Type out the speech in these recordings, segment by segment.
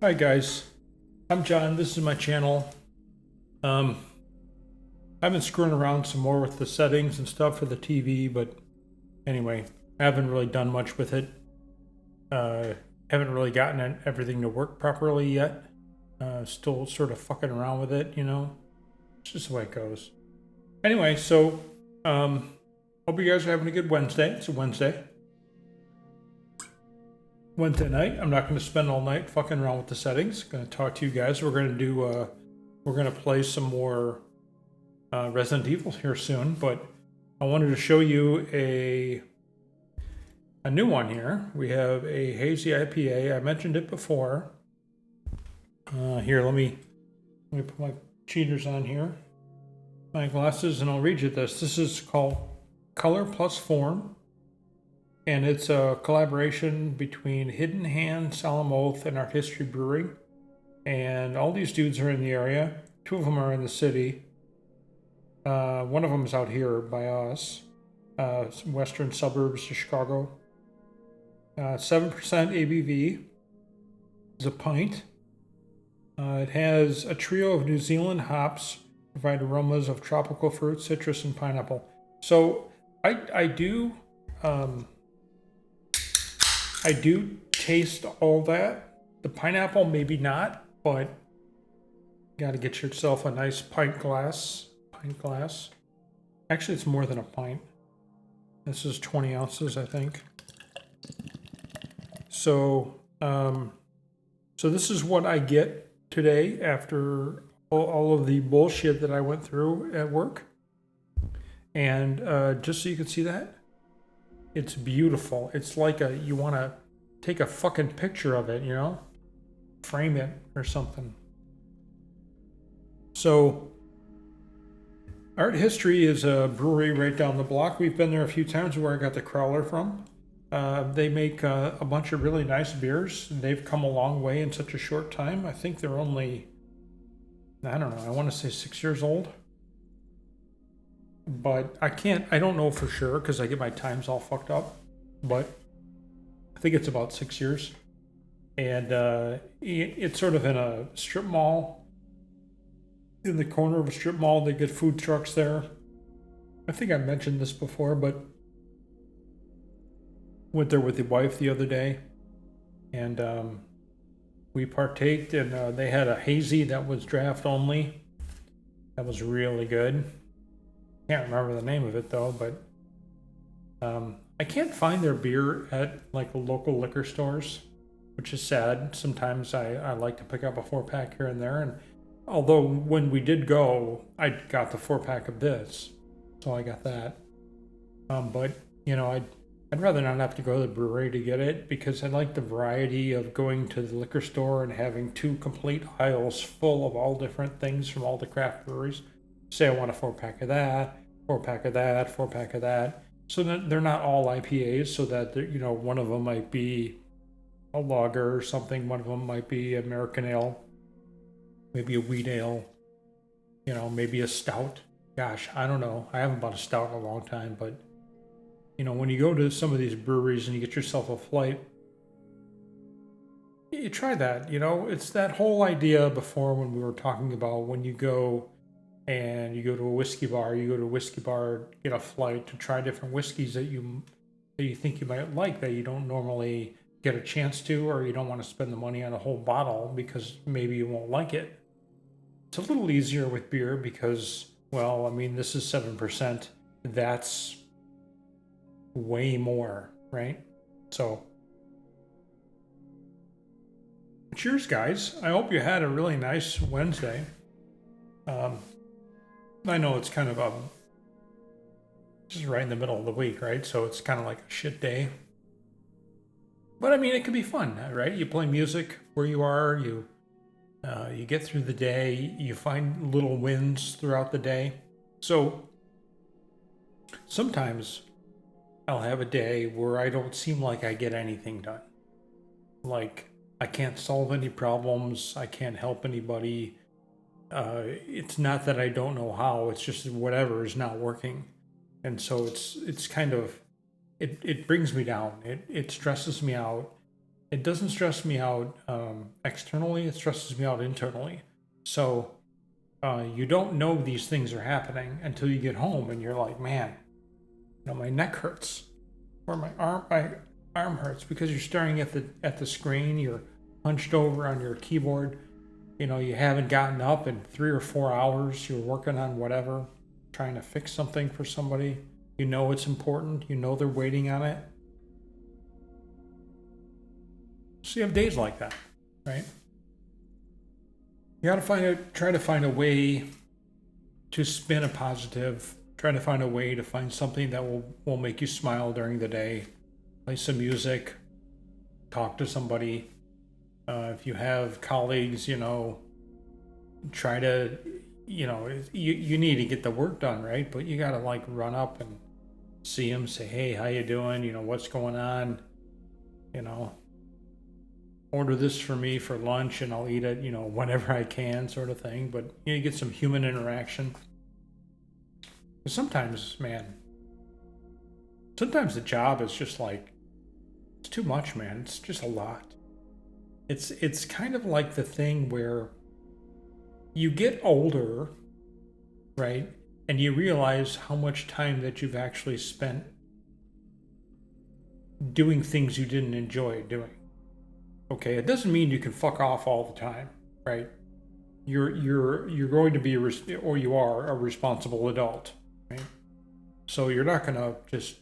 Hi guys, I'm John. This is my channel. Um, I've been screwing around some more with the settings and stuff for the TV, but anyway, I haven't really done much with it. Uh, haven't really gotten everything to work properly yet. Still sort of fucking around with it, you know. It's just the way it goes. Anyway, so hope you guys are having a good Wednesday. It's a Wednesday. Wednesday night. I'm not going to spend all night fucking around with the settings. Going to talk to you guys. We're going to do. We're going to play some more Resident Evil here soon, but I wanted to show you a new one here. We have a hazy IPA. I mentioned it before. Here, let me put my cheaters on here, my glasses, and I'll read you this. This is called Color Plus Form, and it's a collaboration between Hidden Hand, Solemn Oath, and Art History Brewery. And all these dudes are in the area. Two of them are in the city. One of them is out here by us, some western suburbs of Chicago. 7% ABV is a pint. It has a trio of New Zealand hops, provide aromas of tropical fruit, citrus, and pineapple. So I do taste all that. The pineapple, maybe not, but you got to get yourself a nice pint glass. Actually, it's more than a pint. This is 20 ounces, I think. So, so this is what I get today after all of the bullshit that I went through at work. And just so you can see that, it's beautiful. It's like you want to take a fucking picture of it, you know? Frame it or something. So, Art History is a brewery right down the block. We've been there a few times, where I got the Crawler from. They make a bunch of really nice beers. They've come a long way in such a short time. I think they're only, I don't know, I want to say 6 years old. But I don't know for sure because I get my times all fucked up. But I think it's about 6 years. And it's sort of in a strip mall. In the corner of a strip mall, they get food trucks there. I think I mentioned this before, but went there with the wife the other day, and we partaked, and they had a hazy that was draft only. That was really good. Can't remember the name of it though, but I can't find their beer at like local liquor stores, which is sad. Sometimes I like to pick up a 4-pack here and there, and although when we did go, I got the 4-pack of this, so I got that. But you know, I'd rather not have to go to the brewery to get it because I like the variety of going to the liquor store and having 2 complete aisles full of all different things from all the craft breweries. Say I want a 4-pack of that, 4-pack of that, 4-pack of that. So that they're not all IPAs, so that you know, one of them might be a lager or something, one of them might be American ale, maybe a wheat ale, you know, maybe a stout. Gosh, I don't know. I haven't bought a stout in a long time, but you know, when you go to some of these breweries and you get yourself a flight, you try that. You know, it's that whole idea before when we were talking about when you go and you go to a whiskey bar, get a flight to try different whiskeys that you think you might like that you don't normally get a chance to, or you don't want to spend the money on a whole bottle because maybe you won't like it. It's a little easier with beer because, well, I mean, this is 7%. That's way more, right? So, cheers, guys. I hope you had a really nice Wednesday. I know it's kind of just right in the middle of the week, right? So it's kind of like a shit day. But I mean, it can be fun, right? You play music where you are. You get through the day. You find little wins throughout the day. So sometimes I'll have a day where I don't seem like I get anything done. Like, I can't solve any problems. I can't help anybody. It's not that I don't know how. It's just whatever is not working. And so it's kind of, it brings me down. It stresses me out. it doesn't stress me out externally, it stresses me out internally. So you don't know these things are happening until you get home and you're like, man, my neck hurts, or my arm hurts, because you're staring at the screen, you're hunched over on your keyboard, you haven't gotten up in 3 or 4 hours, you're working on whatever, trying to fix something for somebody, it's important, they're waiting on it. So you have days like that, right? You gotta try to find a way to spin a positive, try to find a way to find something that will make you smile during the day. Play some music, talk to somebody. If you have colleagues, try to, you need to get the work done, right? But you gotta like run up and see them, say, hey, how you doing? What's going on? Order this for me for lunch and I'll eat it, whenever I can, sort of thing. But you get some human interaction. Sometimes, man, sometimes the job is just like, it's too much, man. It's just a lot. It's kind of like the thing where you get older, right? And you realize how much time that you've actually spent doing things you didn't enjoy doing. Okay, it doesn't mean you can fuck off all the time, right? You're going to be or you are a responsible adult, right? So you're not gonna just,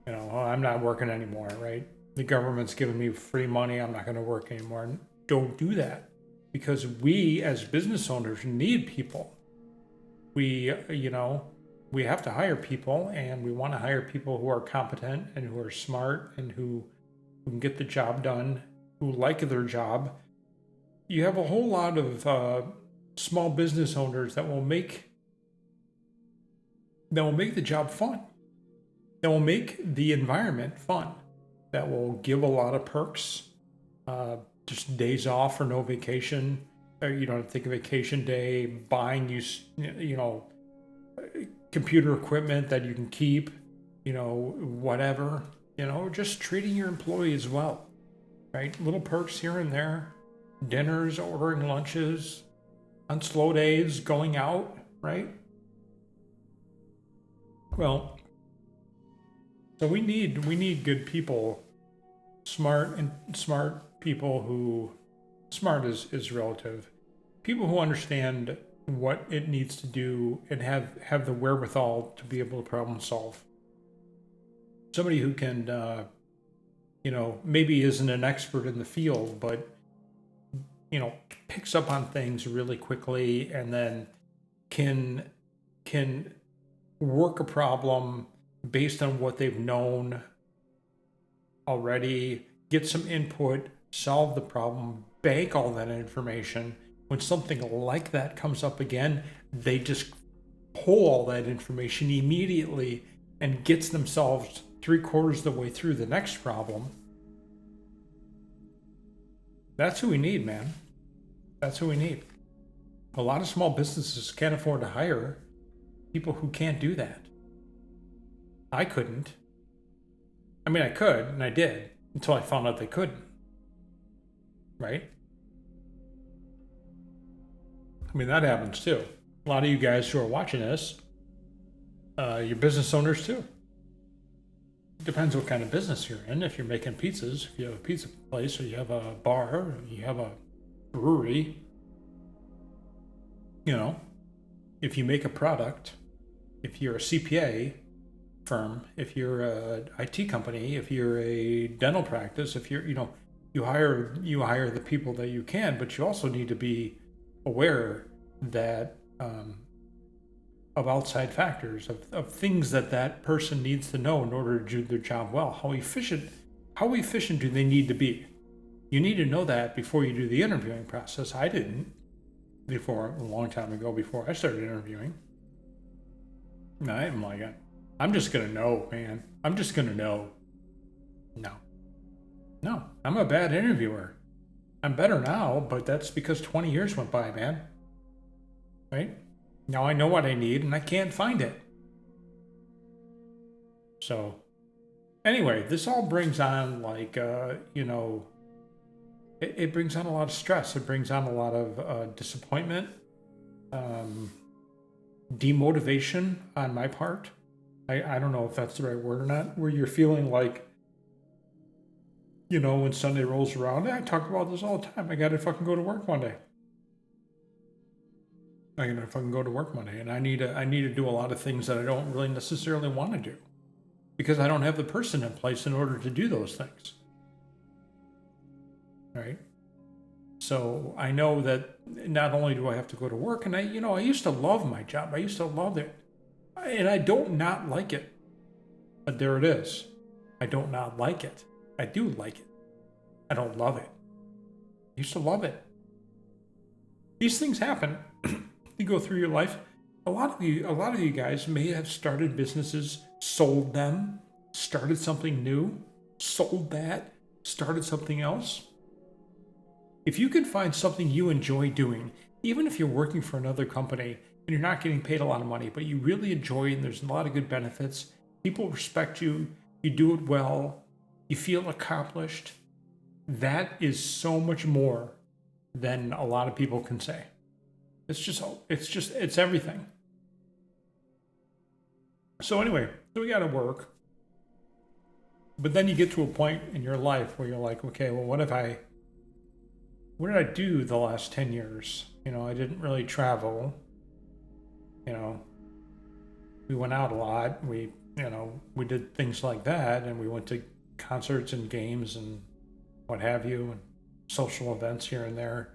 oh, I'm not working anymore, right? The government's giving me free money, I'm not gonna work anymore. Don't do that, because we as business owners need people. We have to hire people, and we want to hire people who are competent and who are smart and who can get the job done, who like their job. You have a whole lot of small business owners that will make the job fun. That will make the environment fun. That will give a lot of perks, just days off or no vacation. Or you don't have to take a vacation day, buying computer equipment that you can keep, whatever. Just treating your employees well, right? Little perks here and there, dinners, ordering lunches, on slow days, going out, right? Well, so we need good people, smart people who, smart is relative, people who understand what it needs to do and have the wherewithal to be able to problem solve. Somebody who can, maybe isn't an expert in the field, but, picks up on things really quickly and then can work a problem based on what they've known already, get some input, solve the problem, bank all that information. When something like that comes up again, they just pull all that information immediately and gets themselves 3/4 of the way through the next problem. That's who we need, man. That's who we need. A lot of small businesses can't afford to hire people who can't do that. I couldn't. I mean, I could, and I did, until I found out they couldn't. Right? I mean, that happens too. A lot of you guys who are watching this, you're business owners too. Depends what kind of business you're in. If you're making pizzas, if you have a pizza place, or you have a bar, or you have a brewery, if you make a product, if you're a CPA firm, if you're a IT company, if you're a dental practice, if you're, you hire the people that you can, but you also need to be aware that of outside factors, of things that person needs to know in order to do their job well. How efficient do they need to be? You need to know that before you do the interviewing process. I didn't before, a long time ago, before I started interviewing. I'm like, I'm just gonna know, man. I'm just gonna know. No, I'm a bad interviewer. I'm better now, but that's because 20 years went by, man. Right? Now I know what I need and I can't find it. So, anyway, this all brings on like, you know, it brings on a lot of stress. It brings on a lot of disappointment, demotivation on my part. I don't know if that's the right word or not, where you're feeling like, you know, when Sunday rolls around, I talk about this all the time. I gotta fucking go to work one day. I gotta fucking go to work Monday, and I need to do a lot of things that I don't really necessarily want to do because I don't have the person in place in order to do those things. Right? So I know that not only do I have to go to work, and I used to love my job. I used to love it, and I don't not like it. But there it is. I don't not like it. I do like it. I don't love it. I used to love it. These things happen. You go through your life. A lot of you guys may have started businesses, sold them, started something new, sold that, started something else. If you can find something you enjoy doing, even if you're working for another company and you're not getting paid a lot of money, but you really enjoy it and there's a lot of good benefits, people respect you, you do it well, you feel accomplished, that is so much more than a lot of people can say. It's everything. So anyway, so we got to work. But then you get to a point in your life where you're like, okay, well, what did I do the last 10 years? You know, I didn't really travel. You know, we went out a lot. We did things like that, and we went to concerts and games and what have you, and social events here and there.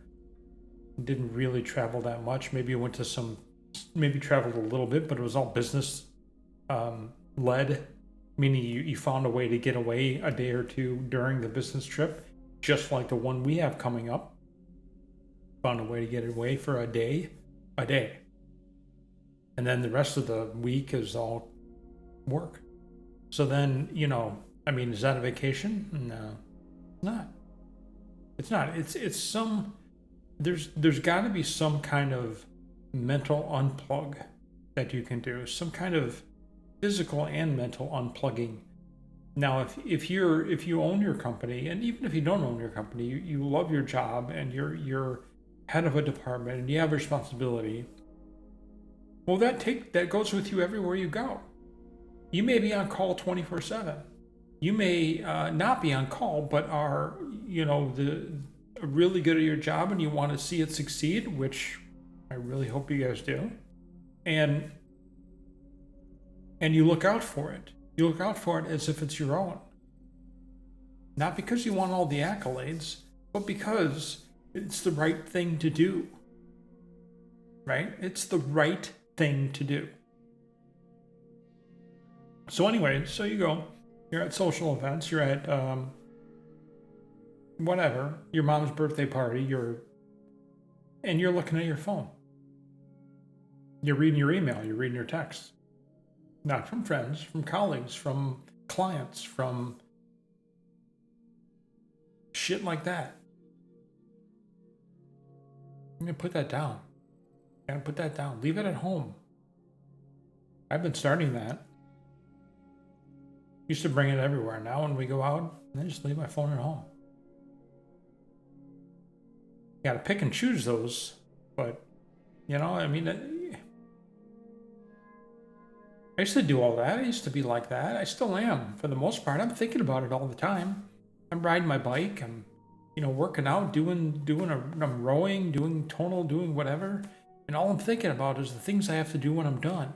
Didn't really travel that much. Maybe traveled a little bit, but it was all business led, meaning you found a way to get away a day or two during the business trip, just like the one we have coming up. Found a way to get away for a day. And then the rest of the week is all work. So then, is that a vacation? No, it's not. It's some, there's got to be some kind of mental unplug that you can do, some kind of physical and mental unplugging. Now, if you own your company, and even if you don't own your company, you love your job and you're head of a department and you have responsibility. Well, that goes with you everywhere you go. You may be on call 24/7. You may not be on call, but are really good at your job and you want to see it succeed, which I really hope you guys do. And you look out for it. You look out for it as if it's your own. Not because you want all the accolades, but because it's the right thing to do. Right? It's the right thing to do. So anyway, so you go, you're at social events, you're at whatever, your mom's birthday party, and you're looking at your phone. You're reading your email, you're reading your texts. Not from friends, from colleagues, from clients, from shit like that. I'm gonna put that down. Leave it at home. I've been starting that. Used to bring it everywhere. Now when we go out, I just leave my phone at home. You gotta pick and choose those, but I used to do all that. I used to be like that. I still am, for the most part. I'm thinking about it all the time. I'm riding my bike. I'm, working out, I'm rowing, doing tonal, doing whatever. And all I'm thinking about is the things I have to do when I'm done.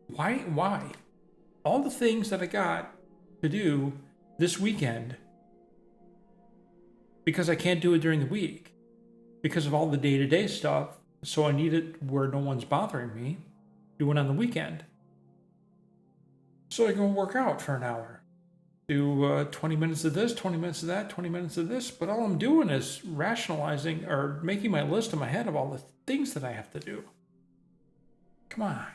Why? All the things that I got to do this weekend, because I can't do it during the week, because of all the day-to-day stuff. So I need it where no one's bothering me, do it on the weekend. So I go work out for an hour, do 20 minutes of this, 20 minutes of that, 20 minutes of this. But all I'm doing is rationalizing or making my list in my head of all the things that I have to do. Come on.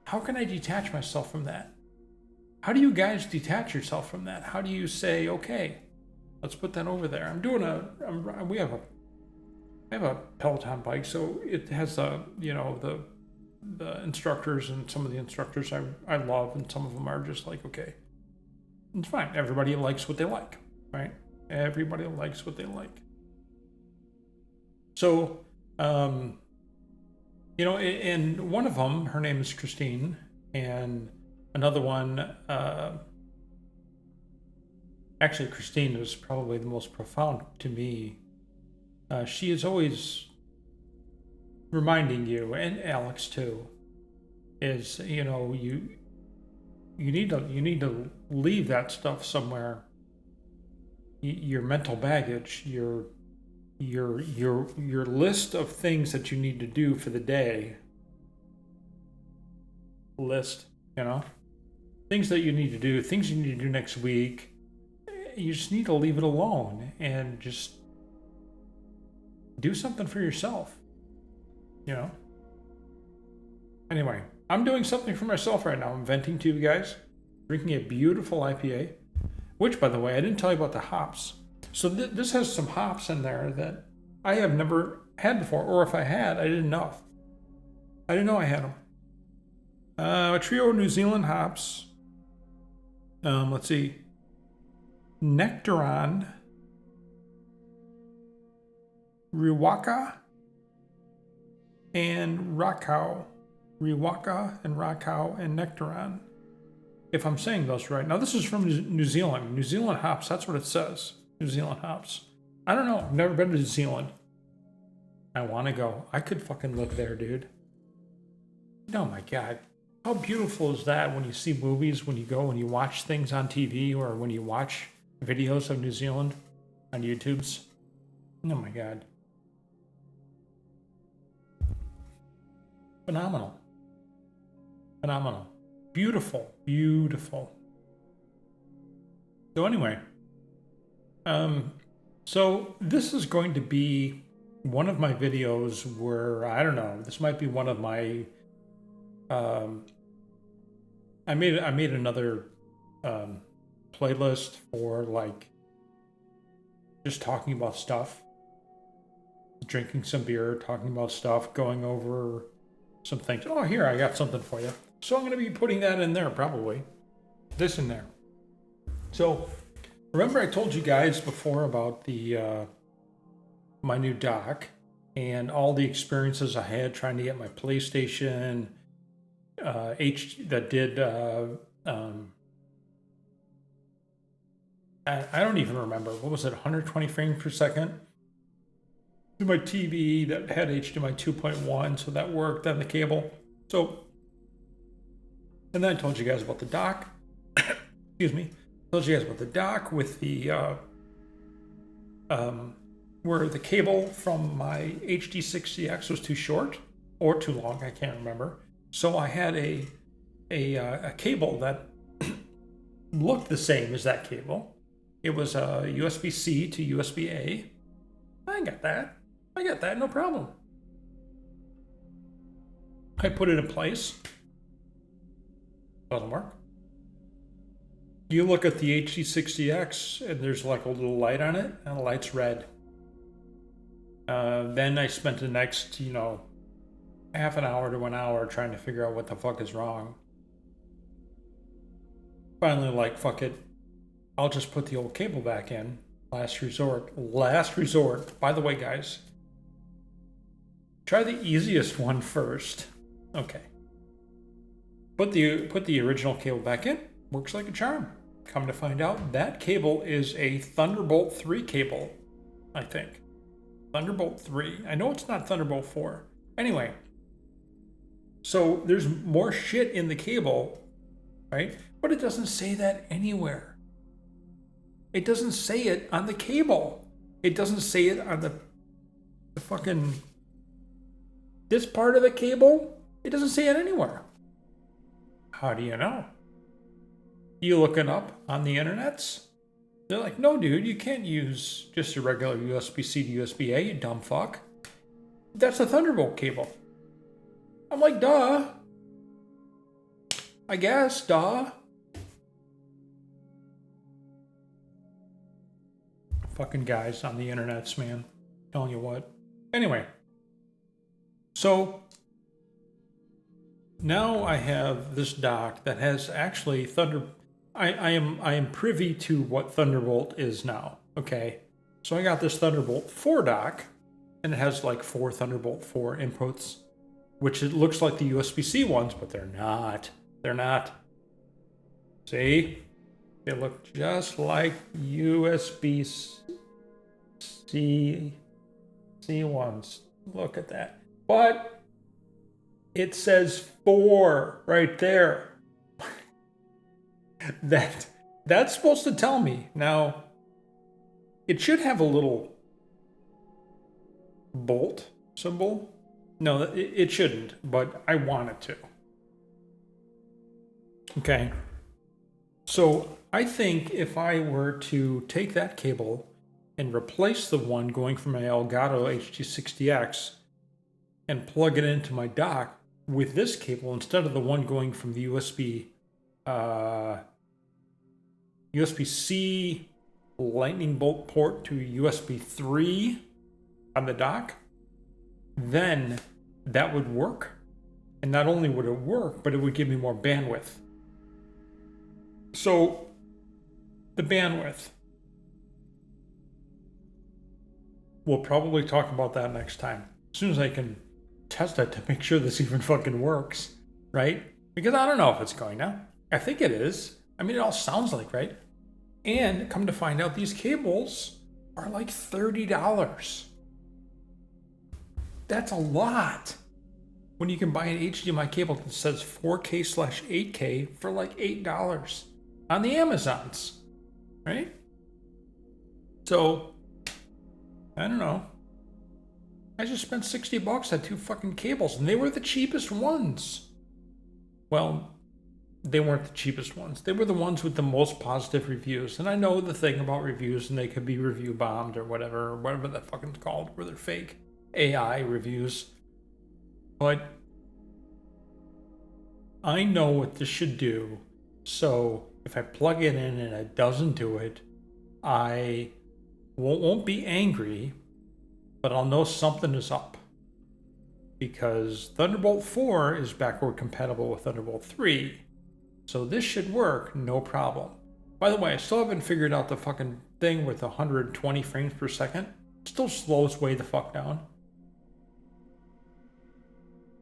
How can I detach myself from that? How do you guys detach yourself from that? How do you say, okay, let's put that over there? I have a Peloton bike, so it has the instructors, and some of the instructors I love, and some of them are just like, okay, It's fine. Everybody likes what they like, right? Everybody likes what they like. So, you know, and one of them, her name is Christine, and another one, actually, Christine is probably the most profound to me. She is always reminding you, and Alex too, is, you know, you need to leave that stuff somewhere. Your mental baggage, your list of things that you need to do for the day. List, you know, things that you need to do, things you need to do next week. You just need to leave it alone and just do something for yourself. You know. Anyway, I'm doing something for myself right now. I'm venting to you guys, drinking a beautiful IPA, which, by the way, I didn't tell you about the hops. So this has some hops in there that I have never had before, or if I had, I didn't know. I didn't know I had them. A trio of New Zealand hops. Let's see. Nectaron, Riwaka, and Rakau. Riwaka and Rakau and Nectaron. If I'm saying those right. Now, this is from New Zealand. New Zealand hops, that's what it says. New Zealand hops. I don't know. I've never been to New Zealand. I want to go. I could fucking live there, dude. Oh my God. How beautiful is that when you see movies, when you watch things on TV, or when you watch videos of New Zealand on YouTube's? Oh my God. Phenomenal. Phenomenal. Beautiful. Beautiful. So anyway, so this is going to be one of my videos where, I don't know, this might be one of my, I made another playlist for like just talking about stuff, drinking some beer, talking about stuff, going over some things. Oh, here, I got something for you. So I'm going to be putting that in there, probably. This in there. So remember I told you guys before about the my new dock and all the experiences I had trying to get my PlayStation that did I don't even remember, what was it, 120 frames per second to my TV that had HDMI 2.1, so that worked on the cable. So, and then I told you guys about the dock. Excuse me. Told you guys about the dock with the where the cable from my HD60X was too short or too long, I can't remember. So I had a cable that looked the same as that cable. It was a USB-C to USB-A. I got that, no problem. I put it in place. Doesn't work. You look at the HD60X and there's like a little light on it, and the light's red. Then I spent the next, half an hour to an hour trying to figure out what the fuck is wrong. Finally, like, fuck it. I'll just put the old cable back in. Last resort. By the way, guys, try the easiest one first. Okay. Put the original cable back in. Works like a charm. Come to find out, that cable is a Thunderbolt 3 cable, I think. Thunderbolt 3. I know it's not Thunderbolt 4. Anyway. So there's more shit in the cable, right? But it doesn't say that anywhere. It doesn't say it on the cable. It doesn't say it on the fucking... this part of the cable. It doesn't say it anywhere. How do you know? You look it up on the internets? They're like, no, dude, you can't use just a regular USB-C to USB-A, you dumb fuck. That's a Thunderbolt cable. I'm like, duh. I guess, duh. Fucking guys on the internets, man. Telling you what. Anyway. So, now I have this dock that has actually I am privy to what Thunderbolt is now. Okay, so I got this Thunderbolt 4 dock, and it has like 4 Thunderbolt 4 inputs, which it looks like the USB-C ones, but they're not. They're not. See, they look just like USB-C ones. Look at that. But it says 4 right there. That's supposed to tell me. Now, it should have a little bolt symbol. No, it shouldn't, but I want it to. Okay. So I think if I were to take that cable and replace the one going from my Elgato HD60X and plug it into my dock with this cable instead of the one going from the USB-C lightning bolt port to USB 3 on the dock, then that would work. And not only would it work, but it would give me more bandwidth. So the bandwidth, we'll probably talk about that next time. As soon as I can test it to make sure this even fucking works, right? Because I don't know if it's going now. I think it is. I mean, it all sounds like, right? And come to find out, these cables are like $30. That's a lot. When you can buy an HDMI cable that says 4K/8K for like $8 on the Amazons, right? So, I don't know. I just spent $60 on 2 fucking cables, and they were the cheapest ones. Well, they weren't the cheapest ones. They were the ones with the most positive reviews. And I know the thing about reviews, and they could be review bombed or whatever that fucking called, where they're fake AI reviews. But I know what this should do. So if I plug it in and it doesn't do it, I won't be angry, but I'll know something is up. Because Thunderbolt 4 is backward compatible with Thunderbolt 3. So this should work, no problem. By the way, I still haven't figured out the fucking thing with 120 frames per second. It still slows way the fuck down.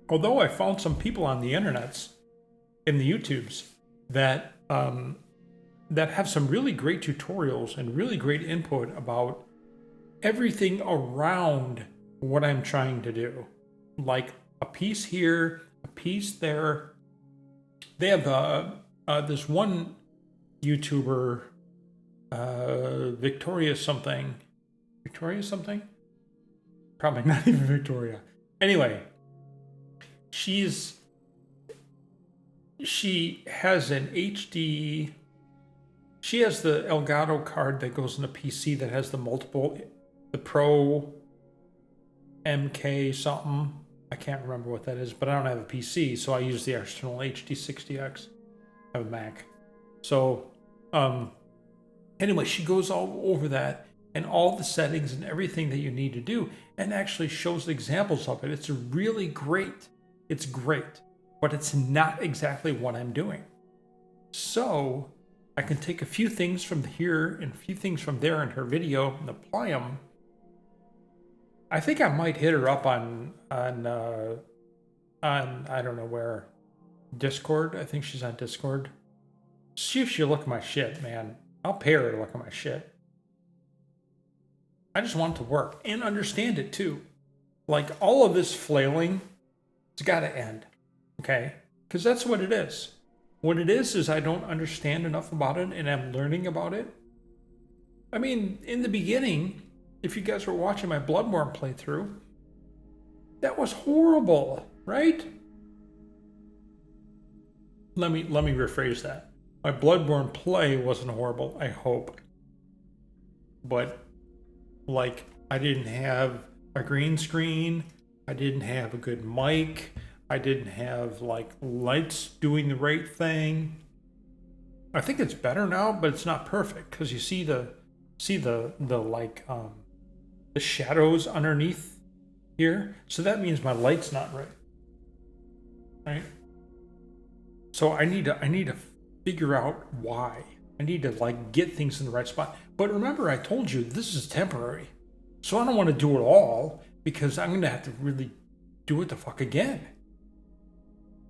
Although I found some people on the internets, in the YouTubes, that have some really great tutorials and really great input about everything around what I'm trying to do. Like a piece here, a piece there. They have this one YouTuber, Victoria something. Probably not even Victoria. Anyway, she has an HD. She has the Elgato card that goes in a PC that has the Pro MK something. I can't remember what that is, but I don't have a PC, so I use the external HD60X. I have a Mac. So, anyway, she goes all over that and all the settings and everything that you need to do, and actually shows examples of it. It's really great. It's great, but it's not exactly what I'm doing. So, I can take a few things from here and a few things from there in her video and apply them. I think I might hit her up on I don't know where, Discord. I think she's on Discord. See if she'll look at my shit, man. I'll pay her to look at my shit. I just want it to work and understand it too. Like all of this flailing, it's got to end, okay? Because that's what it is. What it is I don't understand enough about it, and I'm learning about it. I mean, in the beginning, if you guys were watching my Bloodborne playthrough, that was horrible, right? Let me rephrase that. My Bloodborne play wasn't horrible, I hope. But, like, I didn't have a green screen. I didn't have a good mic. I didn't have, like, lights doing the right thing. I think it's better now, but it's not perfect, because you see the shadows underneath here. So that means my light's not right. Right? So I need to figure out why. I need to like get things in the right spot. But remember, I told you this is temporary. So I don't want to do it all because I'm going to have to really do it the fuck again.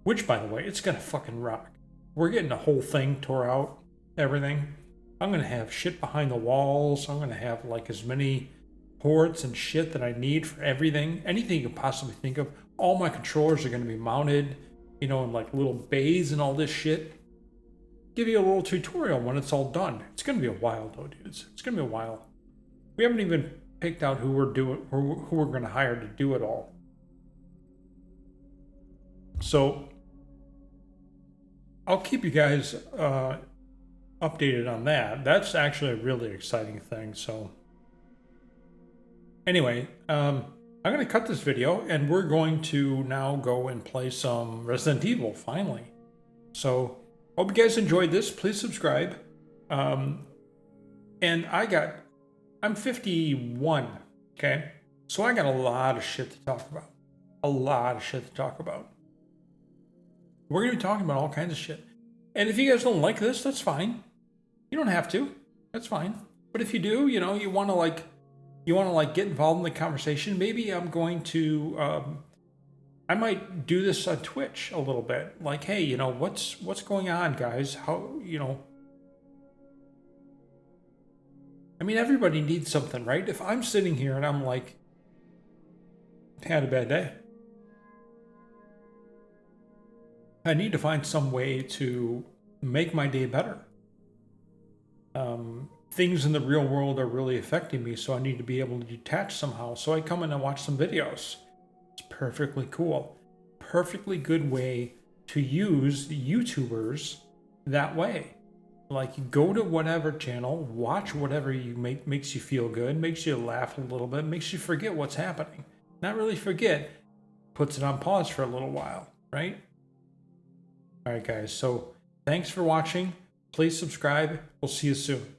Which, by the way, it's going to fucking rock. We're getting the whole thing tore out, everything. I'm going to have shit behind the walls. I'm going to have like as many ports and shit that I need for everything. Anything you can possibly think of. All my controllers are going to be mounted, you know, in like little bays and all this shit. Give you a little tutorial when it's all done. It's going to be a while though, dudes. It's going to be a while. We haven't even picked out who we're going to hire to do it all. So I'll keep you guys updated on that. That's actually a really exciting thing. So anyway, I'm going to cut this video and we're going to now go and play some Resident Evil finally. So hope you guys enjoyed this. Please subscribe. And I'm 51, okay? So I got a lot of shit to talk about. A lot of shit to talk about. We're going to be talking about all kinds of shit. And if you guys don't like this, that's fine. You don't have to. That's fine. But if you do, you know, you want to get involved in the conversation, maybe I'm going to I might do this on Twitch a little bit. Like, hey, you know, what's going on, guys? How, you know, I mean, everybody needs something, right? If I'm sitting here and I'm like, had a bad day, I need to find some way to make my day better. Things in the real world are really affecting me, so I need to be able to detach somehow. So I come in and watch some videos. It's perfectly cool. Perfectly good way to use YouTubers that way. Like, go to whatever channel, watch whatever makes you feel good, makes you laugh a little bit, makes you forget what's happening. Not really forget, puts it on pause for a little while, right? All right, guys. So thanks for watching. Please subscribe. We'll see you soon.